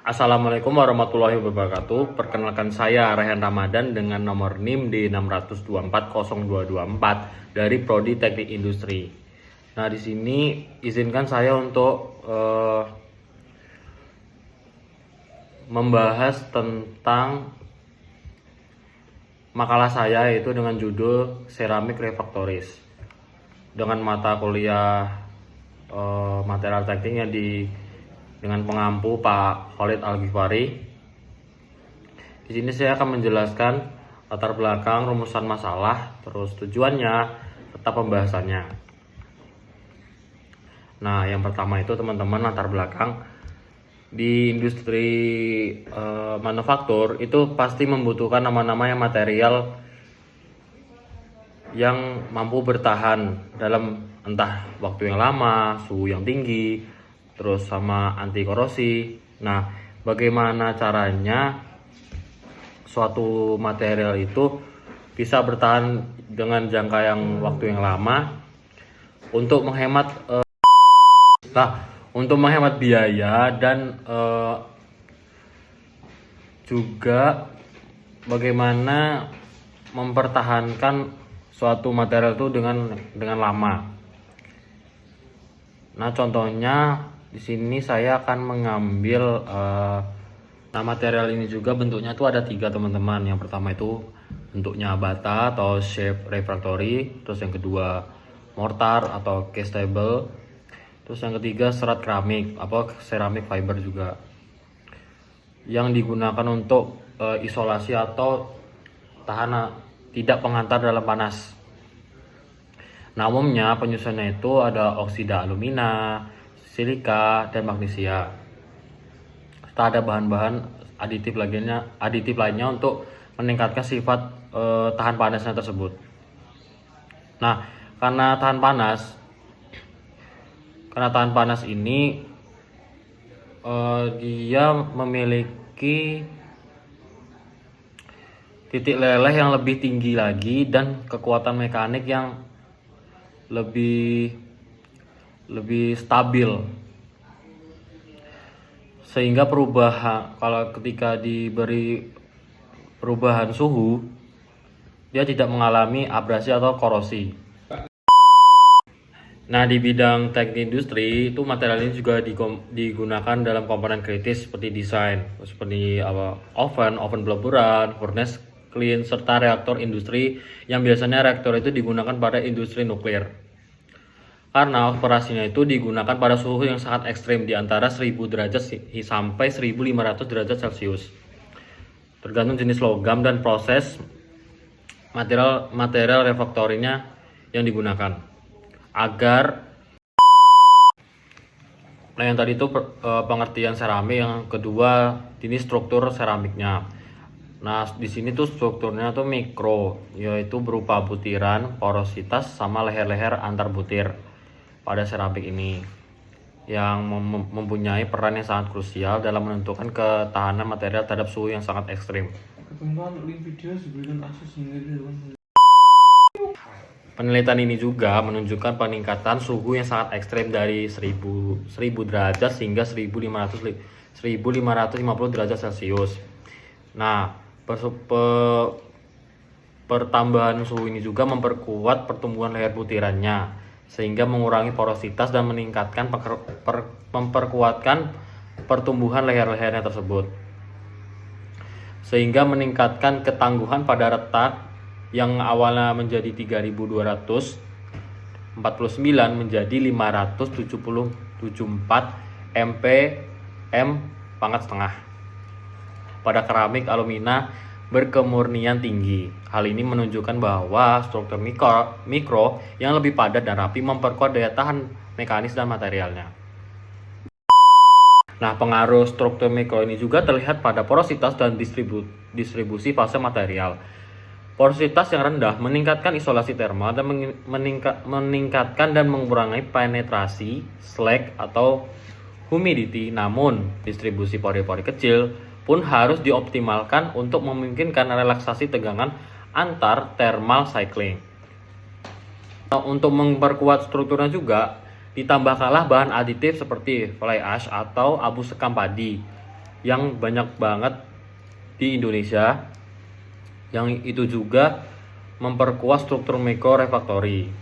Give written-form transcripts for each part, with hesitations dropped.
Assalamualaikum warahmatullahi wabarakatuh. Perkenalkan saya Rehan Ramadan dengan nomor NIM di 6240224 dari Prodi Teknik Industri. Nah, di sini izinkan saya untuk membahas tentang makalah saya, yaitu dengan judul Ceramic Refractories dengan mata kuliah material tekniknya dengan pengampu Pak Khalid Al-Ghifari. Di sini saya akan menjelaskan latar belakang, rumusan masalah, terus tujuannya, serta pembahasannya. Nah, yang pertama itu teman-teman, latar belakang. Di industri manufaktur itu pasti membutuhkan nama-nama yang material yang mampu bertahan dalam entah waktu yang lama, suhu yang tinggi, terus sama anti korosi. Nah, bagaimana caranya suatu material itu bisa bertahan dengan jangka yang waktu yang lama untuk menghemat biaya dan juga bagaimana mempertahankan suatu material itu dengan lama. Nah, contohnya di sini saya akan mengambil material ini juga bentuknya itu ada 3 teman-teman. Yang pertama itu bentuknya bata atau shape refractory, terus yang kedua mortar atau castable, terus yang ketiga serat keramik atau ceramic fiber juga, yang digunakan untuk isolasi atau tahan tidak pengantar dalam panas. Nah, umumnya penyusunnya itu ada oksida alumina, silika, dan magnesia. Serta ada bahan-bahan aditif lainnya untuk meningkatkan sifat tahan panasnya tersebut. Nah, karena tahan panas ini dia memiliki titik leleh yang lebih tinggi lagi dan kekuatan mekanik yang lebih stabil, sehingga kalau ketika diberi perubahan suhu dia tidak mengalami abrasi atau korosi. Nah, di bidang teknik industri itu material ini juga digunakan dalam komponen kritis seperti desain, seperti oven peleburan, furnace clean, serta reaktor industri, yang biasanya reaktor itu digunakan pada industri nuklir. Karena operasinya itu digunakan pada suhu yang sangat ekstrim di antara 1000 derajat sampai 1500 derajat Celcius. Tergantung jenis logam dan proses material refraktorinya yang digunakan. Nah, yang tadi itu pengertian seramik, yang kedua ini struktur seramiknya. Nah, di sini tuh strukturnya tuh mikro, yaitu berupa butiran, porositas, sama leher-leher antar butir pada seramik ini, yang mempunyai peran yang sangat krusial dalam menentukan ketahanan material terhadap suhu yang sangat ekstrim. Penelitian ini juga menunjukkan peningkatan suhu yang sangat ekstrim dari 1000 derajat hingga 1550 derajat Celcius. Nah, pertambahan suhu ini juga memperkuat pertumbuhan leher butirannya, sehingga mengurangi porositas dan memperkuatkan pertumbuhan leher-lehernya tersebut, sehingga meningkatkan ketangguhan pada retak yang awalnya menjadi 3249 menjadi 574 mpm pangkat setengah pada keramik alumina berkemurnian tinggi. Hal ini menunjukkan bahwa struktur mikro yang lebih padat dan rapi memperkuat daya tahan mekanis dan materialnya. Nah, pengaruh struktur mikro ini juga terlihat pada porositas dan distribusi fase material. Porositas yang rendah meningkatkan isolasi termal dan meningkatkan dan mengurangi penetrasi slag atau humidity. Namun, distribusi pori-pori kecil pun harus dioptimalkan untuk memungkinkan relaksasi tegangan antar thermal cycling. Nah, untuk memperkuat strukturnya juga ditambahkanlah bahan aditif seperti fly ash atau abu sekam padi yang banyak banget di Indonesia, yang itu juga memperkuat struktur mikrorefraktori.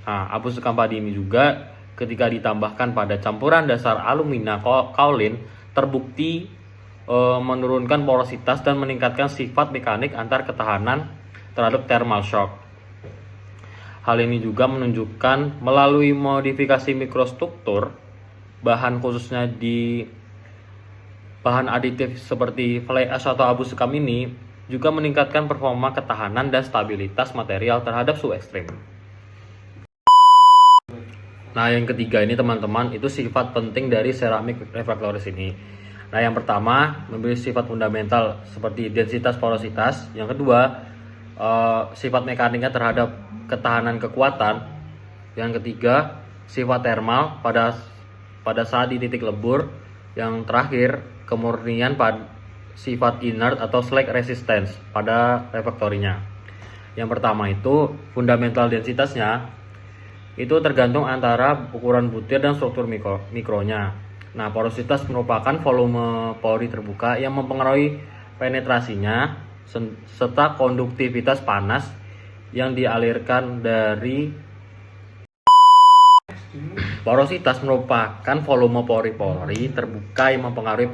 Nah, abu sekam padi ini juga ketika ditambahkan pada campuran dasar alumina kaolin terbukti menurunkan porositas dan meningkatkan sifat mekanik antar ketahanan terhadap thermal shock. Hal ini juga menunjukkan melalui modifikasi mikrostruktur bahan, khususnya di bahan aditif seperti fly ash atau abu sekam ini, juga meningkatkan performa ketahanan dan stabilitas material terhadap suhu ekstrim. Nah, yang ketiga ini teman-teman, itu sifat penting dari ceramik refraktoris ini. Nah, yang pertama memiliki sifat fundamental seperti densitas, porositas. Yang kedua, sifat mekaniknya terhadap ketahanan kekuatan. Yang ketiga, sifat thermal pada saat di titik lebur. Yang terakhir, kemurnian pada sifat inert atau slack resistance pada refraktorinya. Yang pertama itu fundamental densitasnya itu tergantung antara ukuran butir dan struktur mikronya. Nah, porositas merupakan volume pori terbuka yang mempengaruhi penetrasinya serta konduktivitas panas yang dialirkan dari. Porositas merupakan volume pori-pori terbuka yang mempengaruhi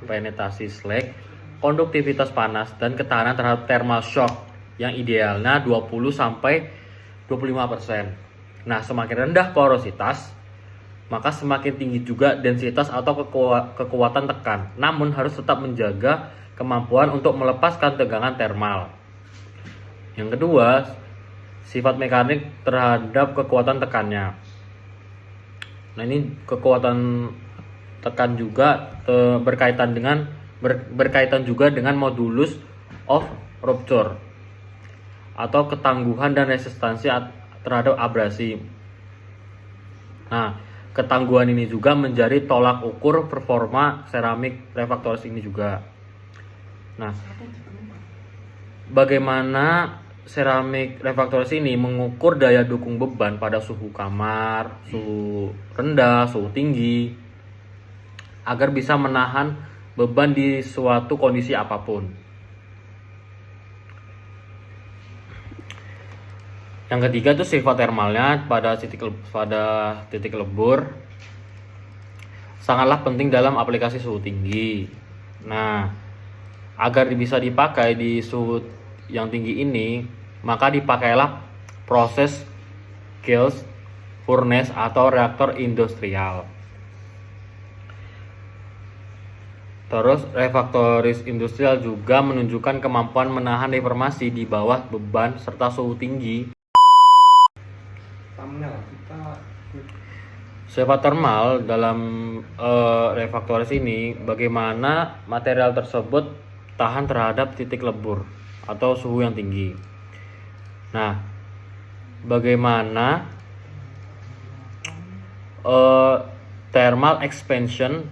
penetrasi slack, konduktivitas panas, dan ketahanan terhadap thermal shock yang idealnya 20-25%. Nah, semakin rendah porositas, maka semakin tinggi juga densitas atau kekuatan tekan. Namun harus tetap menjaga kemampuan untuk melepaskan tegangan thermal. Yang kedua, sifat mekanik terhadap kekuatan tekannya. Nah, ini kekuatan tekan juga berkaitan juga dengan modulus of rupture atau ketangguhan dan resistansi terhadap abrasi. Nah, ketangguhan ini juga menjadi tolak ukur performa ceramik refraktoris ini juga. Nah, bagaimana ceramik refraktoris ini mengukur daya dukung beban pada suhu kamar, suhu rendah, suhu tinggi, agar bisa menahan beban di suatu kondisi apapun. Yang ketiga itu sifat thermalnya pada titik lebur sangatlah penting dalam aplikasi suhu tinggi. Nah, agar bisa dipakai di suhu yang tinggi ini, maka dipakailah proses Kiln furnace atau reaktor industrial. Terus refraktoris industrial juga menunjukkan kemampuan menahan deformasi di bawah beban serta suhu tinggi. Sifat thermal dalam refraktoris ini, bagaimana material tersebut tahan terhadap titik lebur atau suhu yang tinggi. Nah, bagaimana thermal expansion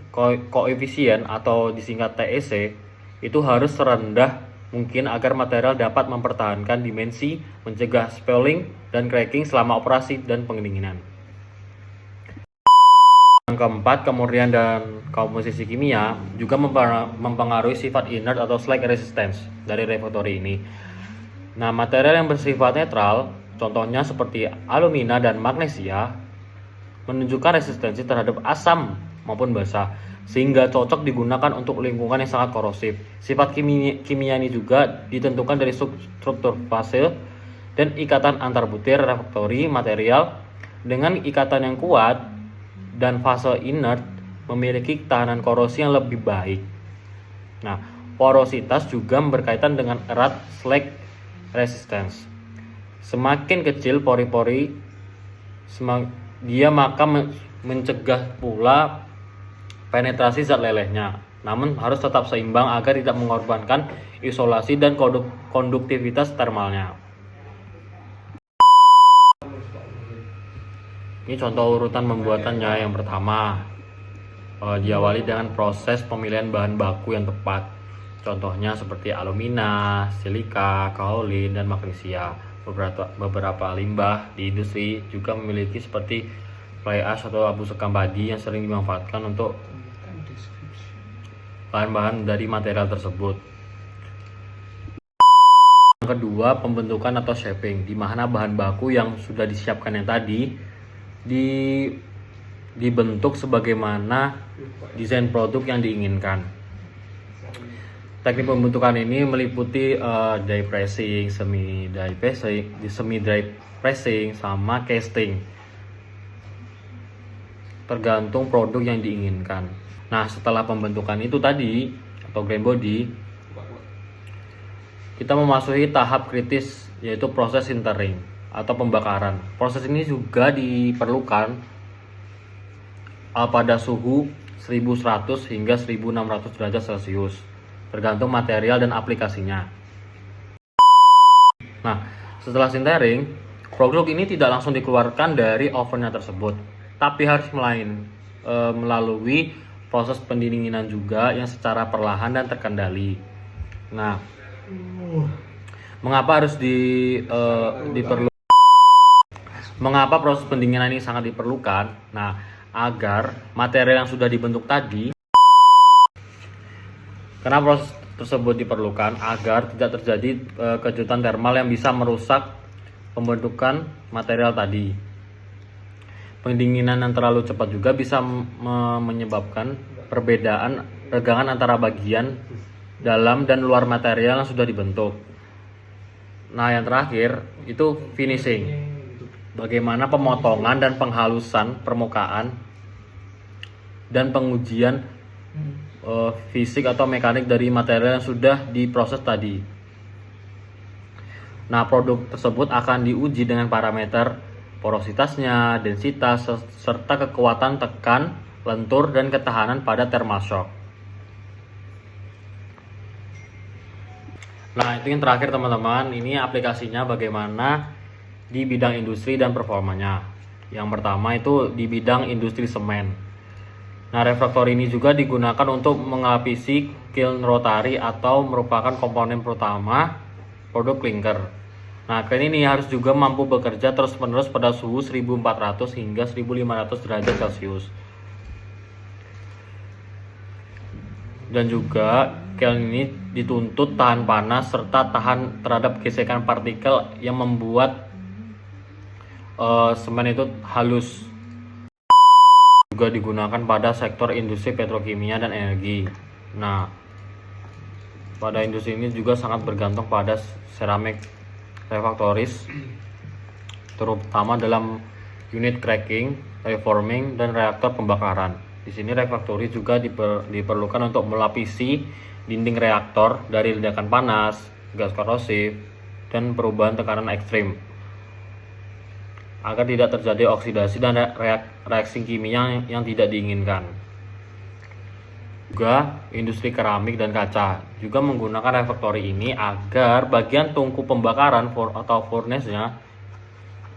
coefficient atau disingkat TEC itu harus serendah mungkin agar material dapat mempertahankan dimensi, mencegah spalling dan cracking selama operasi dan pendinginan. Yang keempat, kemurnian dan komposisi kimia juga mempengaruhi sifat inert atau slack resistance dari refraktori ini. Nah, material yang bersifat netral, contohnya seperti alumina dan magnesia, menunjukkan resistensi terhadap asam maupun basa, sehingga cocok digunakan untuk lingkungan yang sangat korosif. Sifat kimia ini juga ditentukan dari struktur fase dan ikatan antar butir refraktori material. Dengan ikatan yang kuat dan fase inert memiliki ketahanan korosi yang lebih baik. Nah, porositas juga berkaitan dengan erat slack resistance. Semakin kecil pori-pori, dia maka mencegah pula penetrasi zat lelehnya. Namun harus tetap seimbang agar tidak mengorbankan isolasi dan konduktivitas thermalnya. Ini contoh urutan pembuatannya. Yang pertama, diawali dengan proses pemilihan bahan baku yang tepat. Contohnya seperti alumina, silika, kaolin, dan magnesia. Beberapa limbah di industri juga memiliki seperti fly ash atau abu sekam padi yang sering dimanfaatkan untuk bahan-bahan dari material tersebut. Yang kedua, pembentukan atau shaping, di mana bahan baku yang sudah disiapkan yang tadi dibentuk sebagaimana desain produk yang diinginkan. Teknik pembentukan ini meliputi die pressing, semi dry pressing, sama casting, tergantung produk yang diinginkan. Nah, setelah pembentukan itu tadi atau grand body, kita memasuki tahap kritis, yaitu proses sintering atau pembakaran. Proses ini juga diperlukan pada suhu 1100 hingga 1600 derajat Celcius, tergantung material dan aplikasinya. Nah, setelah sintering, produk ini tidak langsung dikeluarkan dari ovennya tersebut, tapi harus melalui proses pendinginan juga yang secara perlahan dan terkendali. Nah, mengapa mengapa proses pendinginan ini sangat diperlukan? Nah, agar material yang sudah dibentuk tadi, karena proses tersebut diperlukan agar tidak terjadi kejutan termal yang bisa merusak pembentukan material tadi. Pendinginan yang terlalu cepat juga bisa menyebabkan perbedaan regangan antara bagian dalam dan luar material yang sudah dibentuk. Nah, yang terakhir itu finishing. Bagaimana pemotongan dan penghalusan permukaan dan pengujian fisik atau mekanik dari material yang sudah diproses tadi. Nah, produk tersebut akan diuji dengan parameter porositasnya, densitas, serta kekuatan tekan, lentur, dan ketahanan pada thermal shock. Nah, itu yang terakhir teman-teman, ini aplikasinya bagaimana di bidang industri dan performanya. Yang pertama itu di bidang industri semen. Nah, refraktor ini juga digunakan untuk melapisi kiln rotary atau merupakan komponen pertama produk clinker. Nah, kiln ini harus juga mampu bekerja terus-menerus pada suhu 1400 hingga 1500 derajat Celcius. Dan juga kiln ini dituntut tahan panas serta tahan terhadap gesekan partikel yang membuat semen itu halus. Juga digunakan pada sektor industri petrokimia dan energi. Nah, pada industri ini juga sangat bergantung pada ceramic refractories, terutama dalam unit cracking, reforming, dan reaktor pembakaran. Di sini refraktori juga diperlukan untuk melapisi dinding reaktor dari ledakan panas, gas korosif, dan perubahan tekanan ekstrim, agar tidak terjadi oksidasi dan reaksi kimia yang tidak diinginkan. Juga industri keramik dan kaca juga menggunakan refraktori ini agar bagian tungku pembakaran atau furnace-nya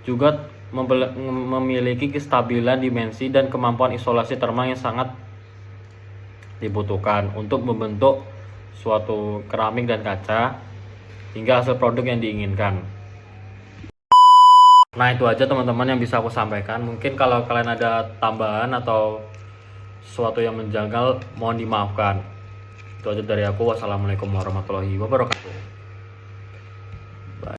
juga memiliki kestabilan dimensi dan kemampuan isolasi termal yang sangat dibutuhkan untuk membentuk suatu keramik dan kaca hingga hasil produk yang diinginkan. Nah, itu aja teman-teman yang bisa aku sampaikan. Mungkin kalau kalian ada tambahan atau sesuatu yang menjanggal, mohon dimaafkan. Itu aja dari aku. Wassalamualaikum warahmatullahi wabarakatuh.